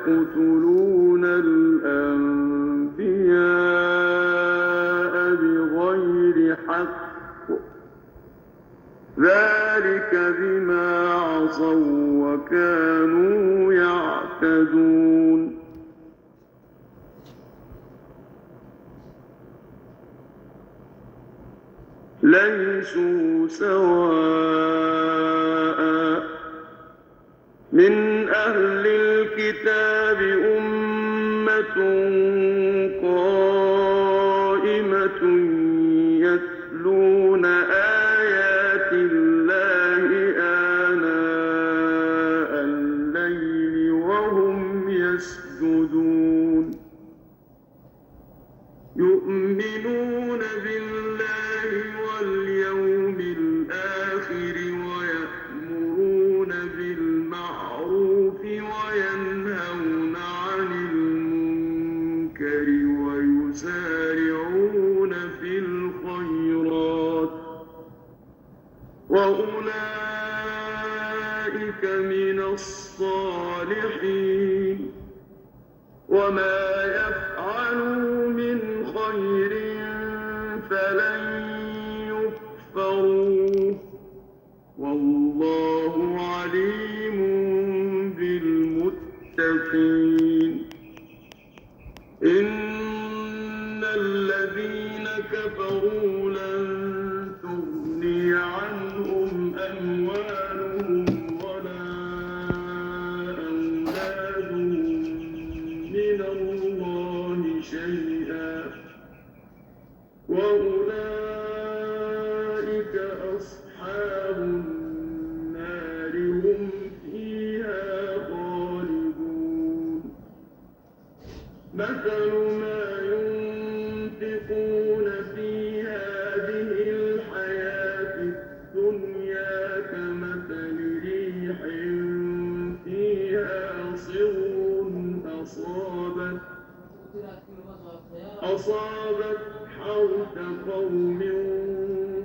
يقتلون الأنبياء بغير حق ذلك بما عصوا وكانوا يعتدون ليسوا سواء من أهل الكتاب أمة قائمة يتلون آيات الله آناء الليل وهم يسجدون يؤمنون بالله واليوم الآخر ويأمرون بالمعروف وينهون عن المنكر ويسارعون في الخيرات وأولئك من الصالحين وما يفعلوا من خير فلن يكفروه والله عليم بالمتقين إن الذين كفروا لن تغني عنهم أموالهم ولا أولادهم من الله شيئا وأولئك أصحاب النار هم فيها خالدون مثل ما ينفقون في هذه الحياة الدنيا كمثل ريح فيها صر أصابت حرث قوم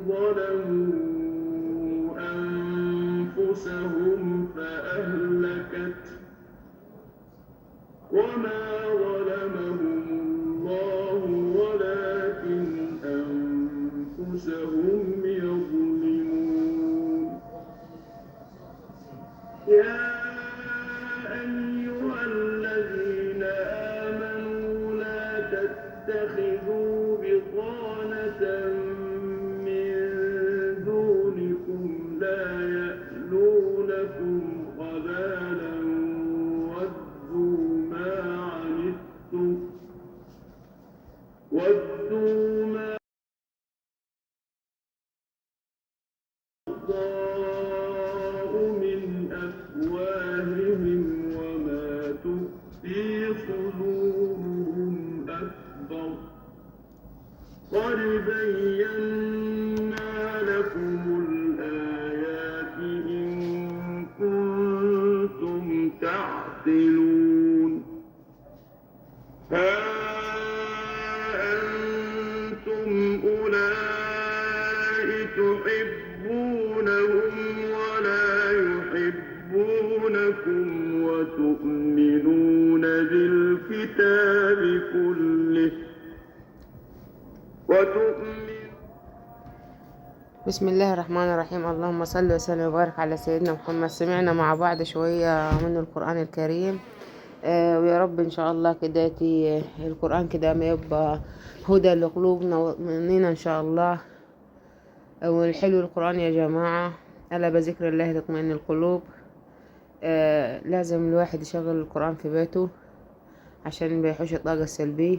ظلموا أنفسهم فأهلكت وما ظلمهم الله ولكن أنفسهم يظلمون يا أيها الذين آمنوا لا تتخذوا بطانة من دونكم لا يألونكم خبالا ودوا ما يرضى من أفواههم وما تخفي صدورهم أكبر قد بينا لكم الآيات إن كنتم تعقلون ها أنتم أولئك تحبونهم ولا يحبونكم وتؤمنون بالكتاب كله بسم الله الرحمن الرحيم. اللهم صل وسلم وبارك على سيدنا محمد. سمعنا مع بعض شوية من القرآن الكريم، ويا رب إن شاء الله كده القرآن كده ما يبقى هدى لقلوبنا ومؤمنين إن شاء الله. والحلو القرآن يا جماعة، ألا بذكر الله تطمئن القلوب. لازم الواحد يشغل القرآن في بيته عشان بيحوش الطاقة السلبية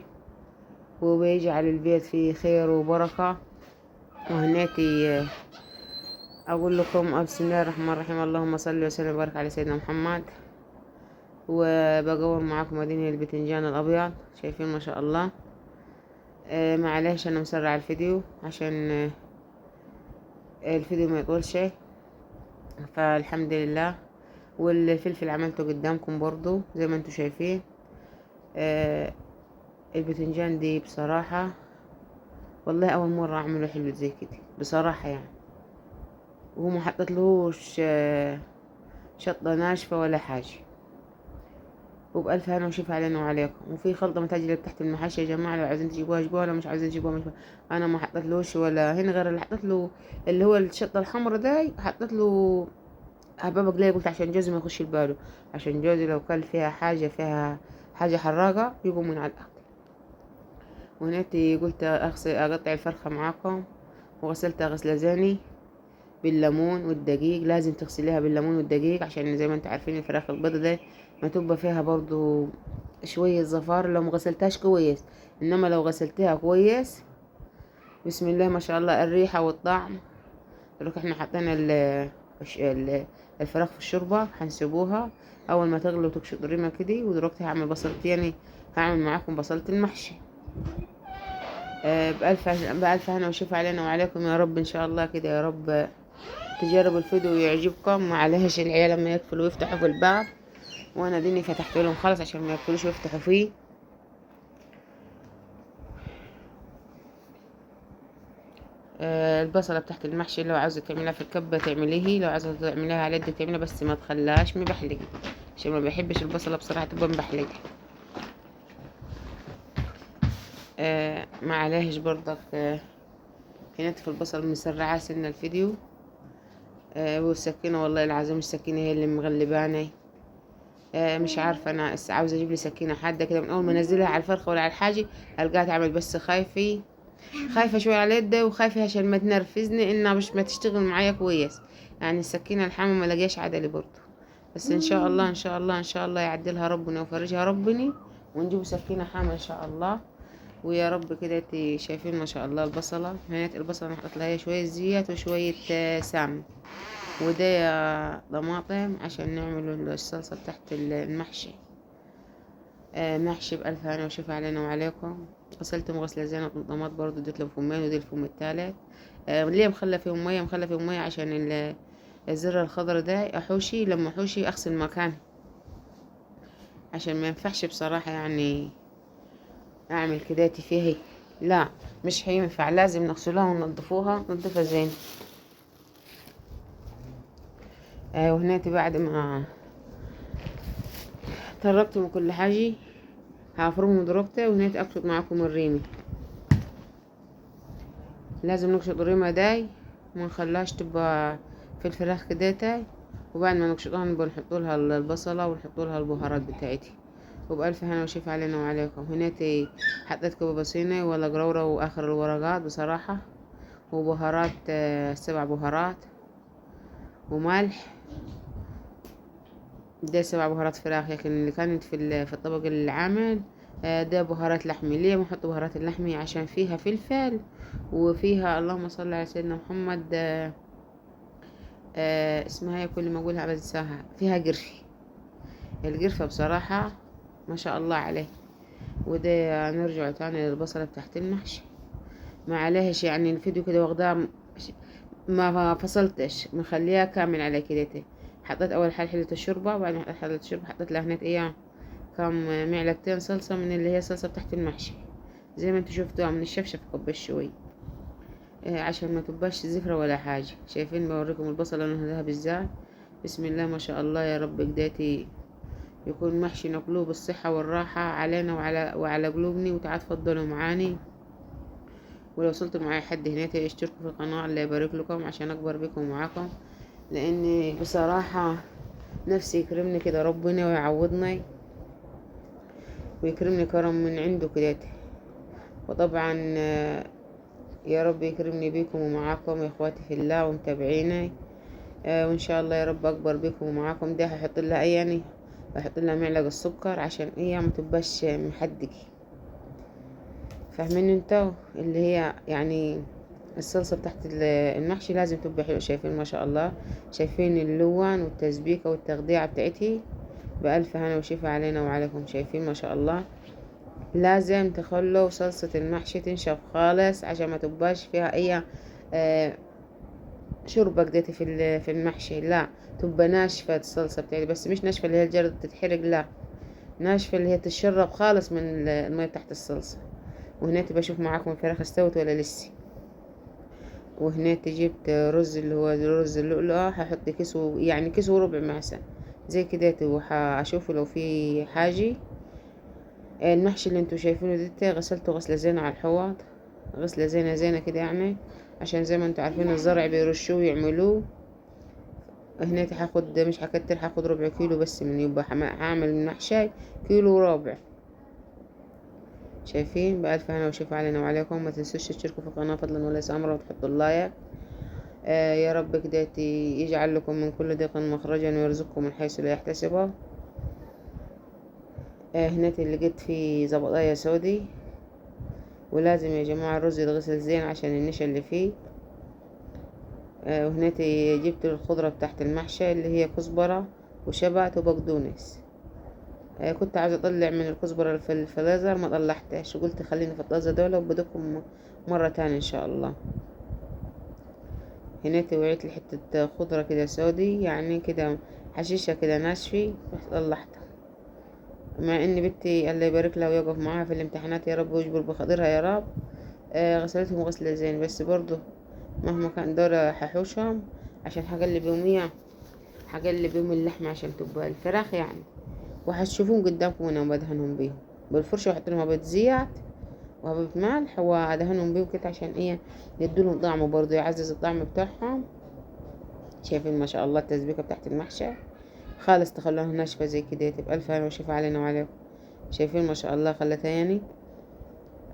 وبيجعل البيت فيه خير وبركة. وهناكي أقول لكم بسم الله الرحمن الرحيم. اللهم صل وسلم وبارك على سيدنا محمد. وبجور معاكم مدينة البتنجان الأبيض، شايفين ما شاء الله. معلش أنا مسرع الفيديو عشان الفيديو ما يطولش، فالحمد لله. والفلفل عملته قدامكم برضو زي ما انتوا شايفين. البتنجان دي بصراحة والله أول مرة أعمله حلو زي كده بصراحة يعني، وهو ما حطيتلهوش شطة ناشفة ولا حاجة. وبألف هنا وشفا علينا وعليكم. وفي خلطة متاجرة تحت المحاشي يا جماعة، لو عايزين تجيبوها جيبوها، لو مش عايزين تجيبوها مش. انا ما حطيتلوش ولا هنا غير اللي حطيت له اللي هو الشطة الحمرا ده، حطيت له حبابة قليل، قلت عشان جوزي ما يخش الباله، عشان جوزي لو كل فيها حاجة حاجة حراقة يقوم من على الأكل. وهنيتي قلت أغسل أقطع الفرخة معاكم، وغسلتها غسلة زاني بالليمون والدقيق. لازم تغسليها بالليمون والدقيق عشان زي ما انتوا عارفين الفراخ البيضة ده ما تبقى فيها برضو شوية زفار لو ما غسلتهاش كويس. انما لو غسلتها كويس بسم الله ما شاء الله الريحة والطعم. دلوقتي احنا حطينا الفراخ في الشوربة، هنسيبوها اول ما تغلي وتكشط ريمة كده. ودلوقتي هعمل بصل تاني، هعمل معاكم بصلة المحشي. بألف هنا وشوف علينا وعليكم يا رب. ان شاء الله كده يا رب تجربوا الفيديو ويعجبكم. معلش العيال لما يقفلوا ويفتحوا في الباب، وانا ديني فتحت لهم خالص عشان ما يقفلوش ويفتحوا فيه. البصلة بتاعت المحشي لو عاوزة تعملها في الكبة تعمليه، لو عاوزة تعمليها على يد تعملها، بس ما تخليهاش مبحلقة عشان ما بحبش البصلة بصراحة تبقى مبحلقة. معلش برضك هنا في البصل مسرعة سنة الفيديو. والسكينة والله العظيم السكينة هي اللي مغلباني. مش عارفة انا عاوزة اجيب لي سكينة حادة كده، من اول ما انزلها على الفرخة ولا على الحاجة القاها تعمل، بس خايفة شوية على يدي، وخايفة عشان ما تنرفزني انها مش ما تشتغل معايا كويس. يعني السكينة الحامة ما لقاش عدلي برضه. بس ان شاء الله ان شاء الله ان شاء الله يعدلها ربنا ويفرجها ربنا، ونجيب سكينة حامة ان شاء الله. ويا رب كده شايفين ما شاء الله البصلة هنا. البصلة انا حطيت لها شوية زيت وشوية سمن، وده طماطم عشان نعمل الصلصة تحت المحشي. محشي بألف هنا وشفا علينا وعليكم. غسلت غسلة زينة طماطم برضو، اديت لهم فمين ودي الفم التالت. ليه مخلى فيهم مية؟ مخلى فيهم مية عشان الزر الخضر ده احوشي، لما احوشي اغسل مكانه، عشان ما ينفعش بصراحة يعني اعمل كداتي فيه. لا مش هينفع، لازم نغسلوها وننضفوها ننضفها زين. وهناتي بعد ما تركت من كل حاجة هفرمه ودركته. وهناتي اقصد معاكم الريمي، لازم نقشط الريمة داي وما نخليهاش تبقى في الفراخ كداتي. وبعد ما نقشطها نبقى نحطولها البصلة ونحطولها البهارات بتاعتي. وبألف هنا وشفا علينا وعليكم. هناتي حطيت كبابسيني ولا قرورة واخر الورقات بصراحة، وبهارات 7 بهارات، وملح. ده 7 بهارات فراخ، لكن اللي كانت في الطبق العامل ده بهارات لحمي. ليه بنحط بهارات اللحمي؟ عشان فيها فلفل وفيها اللهم صل على سيدنا محمد اسمها كل ما اقولها بنساها، فيها قرفة. القرفة بصراحة ما شاء الله عليه. وده نرجع تاني للبصلة تحت المحشي. ما عليهش يعني الفيديو كده واخداه ما فصلتش، مخليها كامل على كده. حطيت اول حاجة حلة الشوربة، وبعد ما حطيت حلة الشوربة حطيت لها هناك كم معلقتين صلصة من اللي هي صلصة تحت المحشي، زي ما انتوا شفتوها من الشفشة كب شوي عشان ما تبقاش زفرة ولا حاجة. شايفين بوريكم البصلة لونها ذهبي ازاي. بسم الله ما شاء الله يا رب قداتي يكون محشي نقلوه بالصحة والراحة علينا وعلى قلوبني. وتعال تفضلوا معاني. ولو وصلتوا معايا حد هناك اشتركوا في القناة، الله يبارك لكم عشان اكبر بكم ومعاكم. لاني بصراحة نفسي يكرمني كده ربنا ويعوضني ويكرمني كرم من عنده كده. وطبعا يا رب يكرمني بيكم ومعاكم يا اخواتي في الله ومتابعيني. وان شاء الله يا رب اكبر بيكم ومعاكم. ده هحط لها يعني بحط لها معلقة السكر عشان ما تبقاش محدقة. فاهمين انتوا اللي هي يعني الصلصة تحت المحشي لازم تبقى حلوة. شايفين ما شاء الله، شايفين اللون والتسبيكة والتخديعة بتاعتي. بألف هنا وشفا علينا وعليكم. شايفين ما شاء الله، لازم تخلوا صلصة المحشي تنشف خالص عشان ما تبقاش فيها اي شوربة كدتي في المحشي. لا تبقى ناشفة الصلصة بتاعتي، بس مش ناشفة اللي هي الجرد تتحرق، لا ناشفة اللي هي تتشرب خالص من المية تحت الصلصة. وهنا بشوف معاكم الفراخ استوت ولا لسه. وهنا جبت رز اللي هو رز اللؤلؤة، هحط كيس يعني كيس وربع معسل. زي كده، وهشوف لو في حاجة. المحشي اللي انتوا شايفينه ده غسلته غسلة زينة على الحوض، غسلة زينة زينة كده يعني، عشان زي ما انتوا عارفين الزرع بيرشوه ويعملوه. هنا هاخد، مش هكتر، هاخد ربع كيلو بس، من يبقى هعمل من محشي كيلو وربع. شايفين؟ بألف هنا وشفا علينا وعليكم. ما تنسوش تشتركوا في القناة فضلا وليس أمرا، وتحطوا اللايك. يا رب كده يجعل لكم من كل ضيق مخرجا، ويرزقكم من حيث لا يحتسبه. هنا اللي لقيت فيه زبطاية سودي، ولازم يا جماعة الرز يتغسل زين عشان النشا اللي فيه. وهنا جبت الخضرة بتاعت المحشي اللي هي كزبرة وشبت وبقدونس. كنت عايزة اطلع من الكزبرة في الفريزر، ما طلعتهاش، وقلت خليني في الطازة دول وبدكم مرة تانية ان شاء الله. هنا وعيت لي حتة خضرة كده سودي، يعني كده حشيشة كده ناشفة، بس طلعتها. مع ان بنتي الله يبارك لها ويقف معاها في الامتحانات يا رب ويجبر بخاطرها يا رب، غسلتهم غسلة زين، بس برضو مهما كان دول هحوشهم عشان هقلب يوميا، هقلب يوم اللحمة عشان تبقى الفراخ يعني. وهتشوفون قدامكم وانا بدهنهم بيهم بالفرشة، واحط لهم هبة زيت وهبة ملح وادهنهم بيهم كده، عشان ايه؟ يدولهم طعم برضو، يعزز الطعم بتاعهم. شايفين ما شاء الله التسبيكة بتاعت المحشي خالص، تخلوها ناشفة زي كده، تبقى ألف هنا وشفا علينا وعليكم. شايفين ما شاء الله خلتها يعني،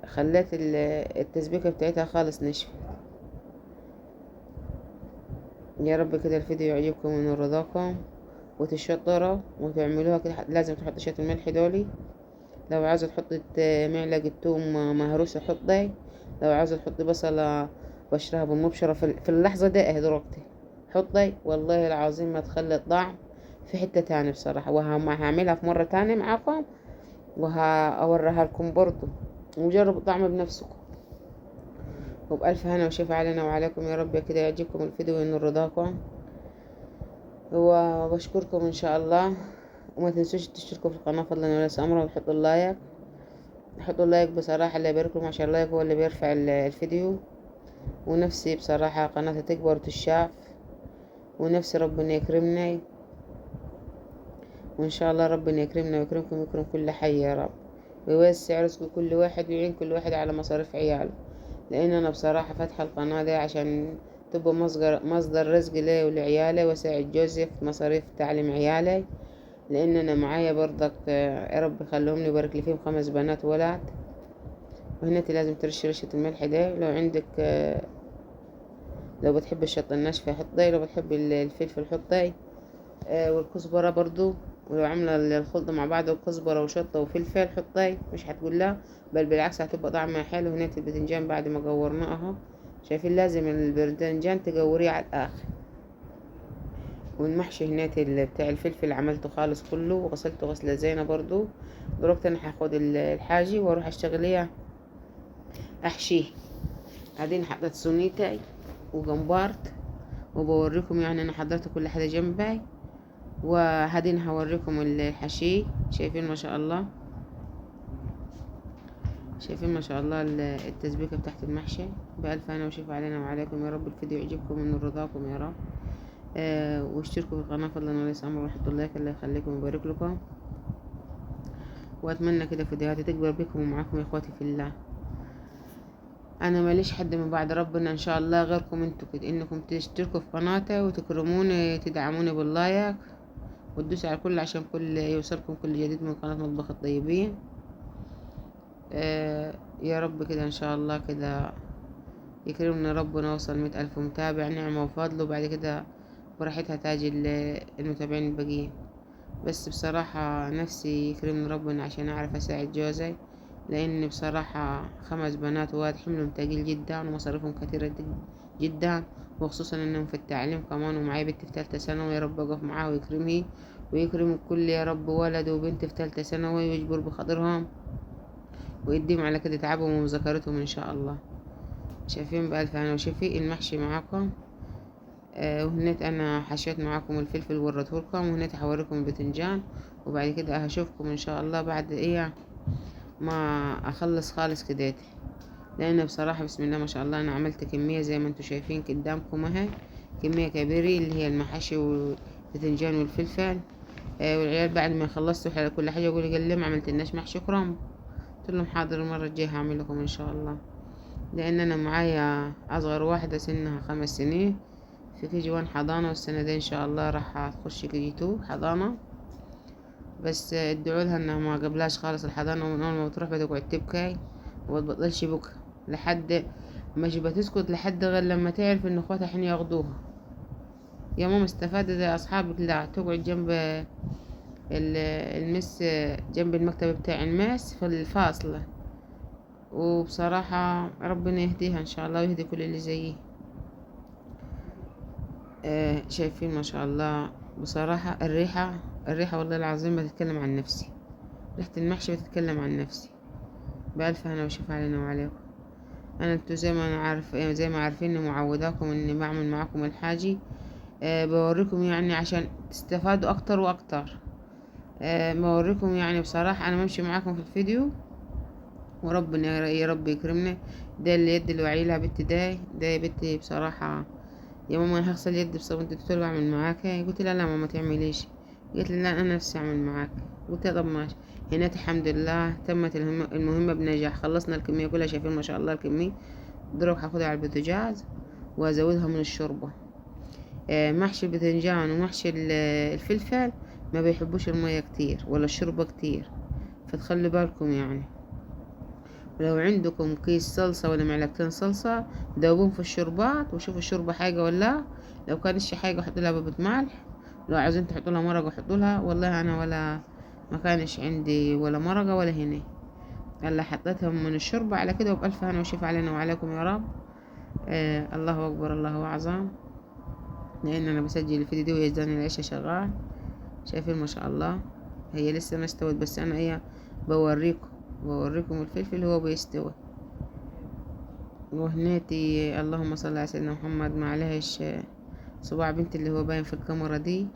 خلت التسبيكة بتاعتها خالص ناشفة. يا رب كده الفيديو يعجبكم ونور رضاكم، وتشطروا وتعملوها كده. لازم تحط شوية الملح دولي، لو عاوزة تحطي معلقة توم مهروسة حطي، لو عاوزة تحطي بصلة بشرها بالمبشرة في اللحظة دي ضربتي حطي، والله العظيم ما تخلي الطعم في حتة تاني بصراحة. وهعملها في مرة تانية معاكم، وهوريها لكم برضو، وجربوا الطعم بنفسكم. وبألف هنا وشفا علينا وعليكم، يا رب كده يعجبكم الفيديو وينور رضاكم، وبشكركم ان شاء الله. وما تنسوش تشتركوا في القناة فضلا وليس امرا، وتحطوا اللايك. حطوا اللايك بصراحة، الله يبارك لكم، عشان اللايك هو اللي بيرفع الفيديو. ونفسي بصراحة قناتي تكبر وتشاف، ونفسي ربنا يكرمني، وان شاء الله ربنا يكرمنا ويكرمكم ويكرم كل حي يا رب، ويوسع رزق كل واحد، ويعين كل واحد على مصاريف عياله. لان انا بصراحة فاتحة القناة دي عشان تبقى مصدر رزق لي ولعيالي، واساعد جوزي في مصاريف تعليم عيالي. لان انا معايا برضك يا رب يخليهم لي ويبارك لي فيهم 5 بنات ولد. وهنا لازم ترشي رشة الملح ده، لو عندك لو بتحب الشطة الناشفة حطي، لو بتحب الفلفل حطي، والكزبرة برضو. ولو عاملة الخلطة مع بعض وكزبرة وشطة وفلفل حطي، مش هتقول لا، بل بالعكس هتبقى طعمها حلو. هنا الباذنجان بعد ما قورناه اهو، شايفين لازم الباذنجان تقوريه على الاخر. والمحشي هنا بتاع الفلفل عملته خالص كله وغسلته غسلة زينة برضو. دلوقتي انا هاخد الحاجة واروح اشتغليها احشيه. بعدين حطيت سونيتاي وجمبرت، وبوريكم يعني انا حضرت كل حاجة جنبي. وهدين هوريكم الحشي. شايفين ما شاء الله، شايفين ما شاء الله التسبيكة بتاعت المحشي. بألف هنا وشفا علينا وعليكم، يا رب الفيديو يعجبكم من رضاكم يا رب. واشتركوا في القناة فضلا وليس امر، وحطوا اللايك، الله يخليكم ويبارك لكم. واتمنى كده فيديوهاتي تكبر بكم ومعاكم يا اخواتي في الله. انا ماليش حد من بعد ربنا ان شاء الله غيركم انتوا كده، انكم تشتركوا في قناتي وتكرموني، تدعموني باللايك، وتدوسوا على كل عشان كل يوصلكم كل جديد من قناة مطبخ الطيبين. يا رب كده ان شاء الله كده يكرمنا ربنا، نوصل 100,000 متابع، نعمة وفضل، وبعد كده براحتها تاج المتابعين الباقيين. بس بصراحة نفسي يكرمني ربنا عشان اعرف اساعد جوزي، لان بصراحة 5 بنات وواد حملهم تقيل جدا ومصاريفهم كثيرة جدا، وخصوصا انهم في التعليم كمان. ومعايا بنت في 3 ثانوي، يا رب اقف معاه ويكرمه ويكرم الكل يا رب، ولد وبنت في 3 ثانوي، ويجبر بخاطرهم ويديم على كده تعبهم ومذاكرتهم ان شاء الله. شايفين بألف هنا وشفي المحشي معاكم. وهنيت انا حشيت معاكم الفلفل وريتهولكم، وهنيت هوريكم البتنجان، وبعد كده هشوفكم ان شاء الله بعد ايه ما اخلص خالص كده. لان بصراحة بسم الله ما شاء الله انا عملت كمية زي ما انتم شايفين قدامكم اهي، كمية كبيرة اللي هي المحاشي والبتنجان والفلفل. والعيال بعد ما خلصت كل حاجة يقولوا قال ليه ما عملتلناش محشي كرنب. قلت لهم حاضر، المرة الجاية هعمل لكم ان شاء الله. لان انا معايا اصغر واحدة سنها 5 سنين في KG1 حضانة، والسنة دي ان شاء الله راح تخش KG2 حضانة. بس ادعوا لها انها ما قبلاش خالص الحضانة، ومن اول ما بتروح بتقعد تبكي ومتبطلش بكى لحد مش بتسكت لحد غير لما تعرف ان اخواتها حين ياخدوها. يا ماما استفادت زي اصحابك؟ لا، تقعد جنب المس، جنب المكتب بتاع الماس في الفاصلة. وبصراحة ربنا يهديها ان شاء الله ويهدي كل اللي زيه. شايفين ما شاء الله. بصراحة الريحة والله العظيم بتتكلم عن نفسي. ريحة المحشي بتتكلم عن نفسي. بألف هنا وشفا علينا وعليكم. انتوا زي ما انا عارف، زي ما عارفين اني معوداكم اني بعمل معاكم الحاجة. بوريكم يعني عشان تستفادوا اكتر واكتر. بوريكم يعني بصراحة انا بمشي معاكم في الفيديو، وربنا يا رب يكرمنا. ده اللي يد الوعي لها بنتي، ده يا بنتي بصراحة. يا ماما انا هغسل يدي بصابون، انت قلت له اعمل معاك. قلت لها لا ماما تعمليش. قلت لي لا انا نفسي اعمل معاك. قلت لها طب ماشي. هنا الحمد لله تمت المهمة بنجاح. خلصنا الكمية كلها، شايفين ما شاء الله الكمية. دروك هاخدها على البوتاجاز وازودها من الشوربة. محشي البتنجان ومحشي الفلفل ما بيحبوش المية كتير ولا الشوربة كتير، فتخلي بالكم يعني. ولو عندكم كيس صلصة ولا معلقتين صلصة دوبون في الشوربات وشوفوا الشوربة حاجة ولا. لو كانتش حاجة حطوا لها بابة ملح. لو عايزين تحطوا لها مرقة حطوا لها. والله انا ولا ما كانش عندي ولا مرقة ولا هنا. هلا حطيتهم من الشوربة على كده، وبألف هنا وشفا علينا وعليكم يا رب. الله اكبر الله اعظم. لان انا بسجل الفيديو دي ويزداني العيشة شغال. شايفين ما شاء الله. هي لسه ما استوت، بس انا بوريكم الفلفل هو بيستوي. وهنيتي اللهم صل على سيدنا محمد ما عليهش صباع بنتي اللي هو باين في الكاميرا دي.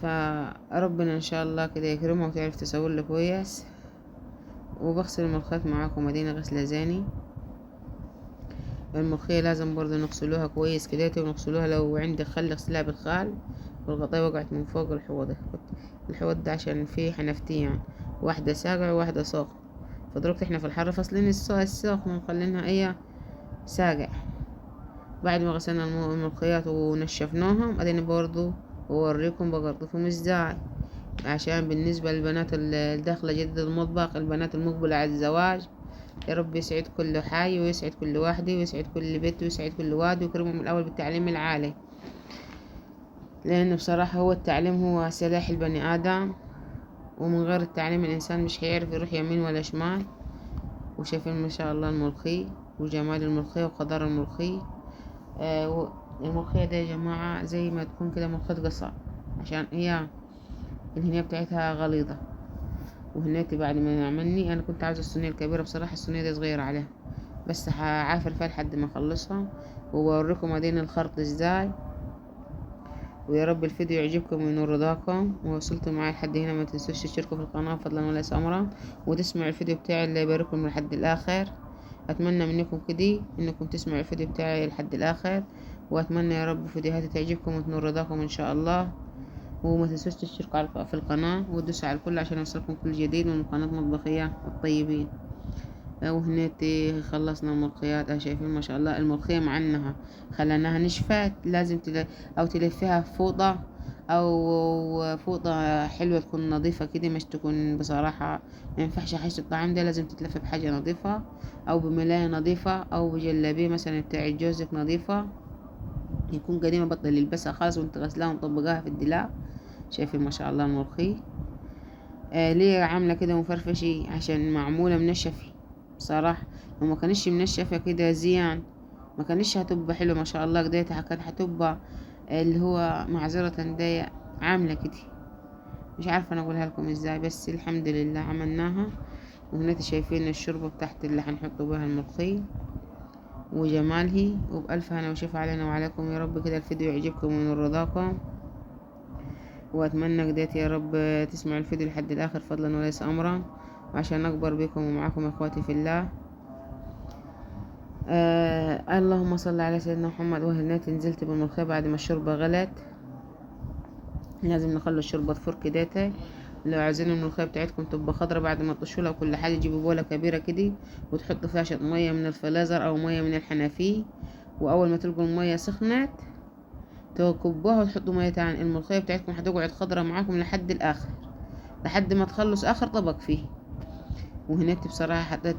فربنا ان شاء الله كده يكرمها وتعرف تسوي له كويس. وبغسل الملخات معاكم مدينة غسلة زاني. الملوخية لازم برضه نغسلوها كويس كده، ونغسلوها لو عندك خل اغسلها بالخال. والغطاية وقعت من فوق الحوض ده عشان فيه حنفتين يعني، واحدة ساقعة وواحدة ساخنة. فدلوقتي احنا في الحر فاصلين الساخن ومخلينها ايه ساقع. بعد ما غسلنا الملوخيات ونشفناهم اديني برضو بوريكم بقرطفهم ازاي. عشان بالنسبة للبنات الداخلة جديد المطبخ، البنات المقبلة على الزواج، يا رب يسعد كل حي ويسعد كل واحدة ويسعد كل بيت ويسعد كل واد ويكرمهم الأول بالتعليم العالي. لأن بصراحة هو التعليم هو سلاح البني آدم، ومن غير التعليم الإنسان مش هيعرف يروح يمين ولا شمال. وشايفين ما شاء الله الملوخية وجمال الملوخية وقدر الملوخية. الملوخية دي يا جماعة زي ما تكون كده ملوخية قصب، عشان هي الهنية بتاعتها غليظة. وهنيتي بعد ما عملني انا كنت عاوزة الصينية الكبيرة، بصراحة الصينية دي صغيرة عليها، بس هعافر فيها لحد ما اخلصها وبوريكم ادين الخرط ازاي. ويا رب الفيديو يعجبكم وينور رضاكم. ووصلتوا معايا لحد هنا ما تنسوش تشتركوا في القناة فضلا وليس امرا، وتسمعوا الفيديو بتاعي اللي يبارككم لحد الاخر. اتمنى منكم كده انكم تسمعوا الفيديو بتاعي لحد الاخر. واتمنى يا رب فيديوهاتي تعجبكم وتنور رضاكم ان شاء الله. وما تنسوش تشتركوا في القناة وتدوسوا على الكل عشان يوصلكم كل جديد من قناة مطبخية الطيبين. وهنيتي خلصنا الملوخيات. شايفين ما شاء الله الملوخية مع انها خليناها نشفت لازم او تلفيها فوطة، او فوطة حلوة تكون نظيفة كده، مش تكون بصراحة ما ينفعش حشي الطعام ده، لازم تتلف بحاجة نظيفة او بملاية نظيفة او بجلابية مثلا بتاع جوزك نظيفة يكون قديمة بطل يلبسها خالص وانت غسلاها ومطبقاها في الدولاب. شايفين ما شاء الله الملوخية ليه عاملة كده مفرفشة؟ عشان معمولة منشفة بصراحة. لو ما كانش منشفة كده زيان ما كانش هتبقى حلوة ما شاء الله. كديتها كانت هتبقى اللي هو معذرة دي عاملة كده، مش عارفة انا اقولها لكم ازاي، بس الحمد لله عملناها. وهنا شايفين الشوربة بتاعت اللي هنحط بها الملوخية وجمالها. وبألف هنا وشفا علينا وعليكم يا رب. كده الفيديو يعجبكم وينور رضاكم. واتمنى كديت يا رب تسمعوا الفيديو لحد الاخر فضلا وليس امرا، وعشان اكبر بكم ومعاكم اخواتي في الله. اللهم صل على سيدنا محمد. وهنيت نزلت بالملوخية بعد ما الشوربة غلت. لازم نخلي الشوربة تفور كده. لو عايزين الملوخية بتاعتكم تبقى خضرة بعد ما تطشولها كل حاجة، تجيبوا بولة كبيرة كده وتحطوا فيها شوية مية من الفلازر أو مية من الحنفية، وأول ما تلقوا المية سخنت تكبوها وتحطوا مية تاني. الملوخية بتاعتكم هتقعد خضرة معاكم لحد الآخر، لحد ما تخلص آخر طبق فيه. وهناك بصراحة حطيت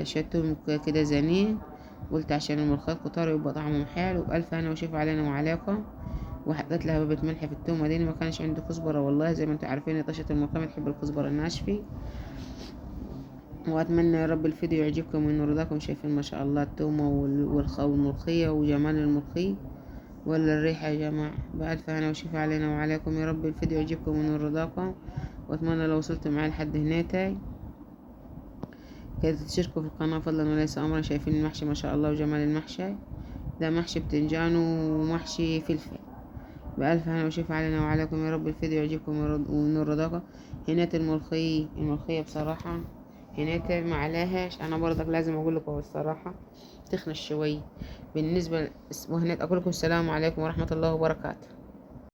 شوية توم كده زنين، قلت عشان الملوخية كتار يبقى طعمهم حلو. وبألف هنا وشوف علينا وعليكم. وحطيت لها بابة ملح في التومة دي، ما كانش عندي كزبرة والله، زي ما انتوا عارفين طشة الملوخية بتحب الكزبرة الناشفة. واتمنى يا رب الفيديو يعجبكم وينور رضاكم. شايفين ما شاء الله التومة والملوخية وجمال الملوخية ولا الريحة يا جماعة. بألف هنا وشوف علينا وعليكم. يا رب الفيديو يعجبكم وينور رضاكم، واتمنى لو وصلتوا معايا لحد هناك كده تشتركوا في القناة فضلا وليس أمرا. شايفين المحشي ما شاء الله وجمال المحشي ده، محشي بتنجان ومحشي فلفل. بألف هنا وشوف علينا وعليكم. يا رب الفيديو يعجبكم ونور رضاكم. هناك الملوخية بصراحة هناك ما عليهاش، أنا برضك لازم أقول لكم الصراحة تخنش شوية بالنسبة وهناك أقول لكم السلام عليكم ورحمة الله وبركاته.